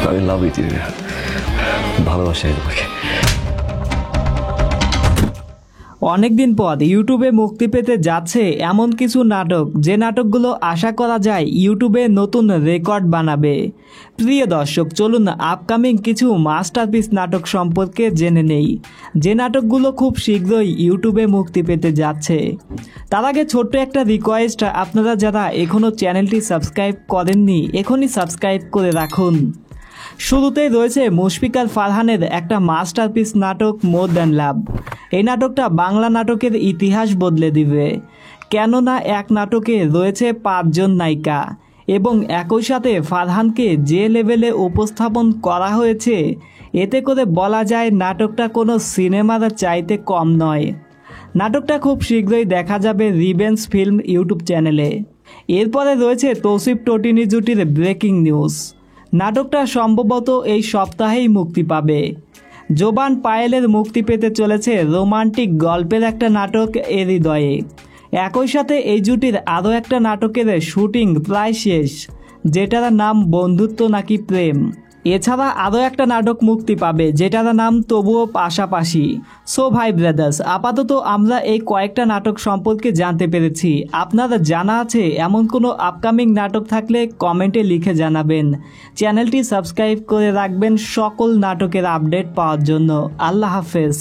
আমি love you ভালোবাসি তোমাকে। অনেকদিন পর ইউটিউবে মুক্তি পেতে যাচ্ছে এমন কিছু নাটক, যে নাটকগুলো আশা করা যায় ইউটিউবে নতুন রেকর্ড বানাবে। প্রিয় দর্শক, চলুন আপকামিং কিছু মাস্টারপিস নাটক সম্পর্কে জেনে নেই, যে নাটকগুলো খুব শীঘ্রই ইউটিউবে মুক্তি পেতে যাচ্ছে। তার আগে ছোট্ট একটা রিকোয়েস্ট, আপনারা যারা এখনও চ্যানেলটি সাবস্ক্রাইব করেননি এখনই সাবস্ক্রাইব করে রাখুন। শুরুতেই রয়েছে মুশফিকার ফারহানের একটা মাস্টারপিস নাটক মোর দ্যান লাভ। এই নাটকটা বাংলা নাটকের ইতিহাস বদলে দিবে, কেননা এক নাটকে রয়েছে 5 জন নায়িকা এবং একই সাথে ফারহানকে যে লেভেলে উপস্থাপন করা হয়েছে, এতে করে বলা যায় নাটকটা কোনো সিনেমার চাইতে কম নয়। নাটকটা খুব শীঘ্রই দেখা যাবে রিভেঞ্জ ফিল্ম ইউটিউব চ্যানেলে। এরপরে রয়েছে তৌসিফ টোটিনি জুটির ব্রেকিং নিউজ। নাটকটা সম্ভবত এই সপ্তাহেই মুক্তি পাবে। জোবান পায়েলের মুক্তি পেতে চলেছে রোমান্টিক গল্পের একটা নাটক এ হৃদয়ে। একই সাথে এই জুটির আরও একটা নাটকের শুটিং প্রায় শেষ, যেটার নাম বন্ধুত্ব নাকি প্রেম। এছাড়া আরও একটা নাটক মুক্তি পাবে, যেটার নাম তবুও পাশাপাশি। সো ভাই ব্রাদার্স, আপাতত আমরা এই কয়েকটা নাটক সম্পর্কে জানতে পেরেছি। আপনারা জানা আছে এমন কোনো আপকামিং নাটক থাকলে কমেন্টে লিখে জানাবেন। চ্যানেলটি সাবস্ক্রাইব করে রাখবেন সকল নাটকের আপডেট পাওয়ার জন্য। আল্লাহ হাফেজ।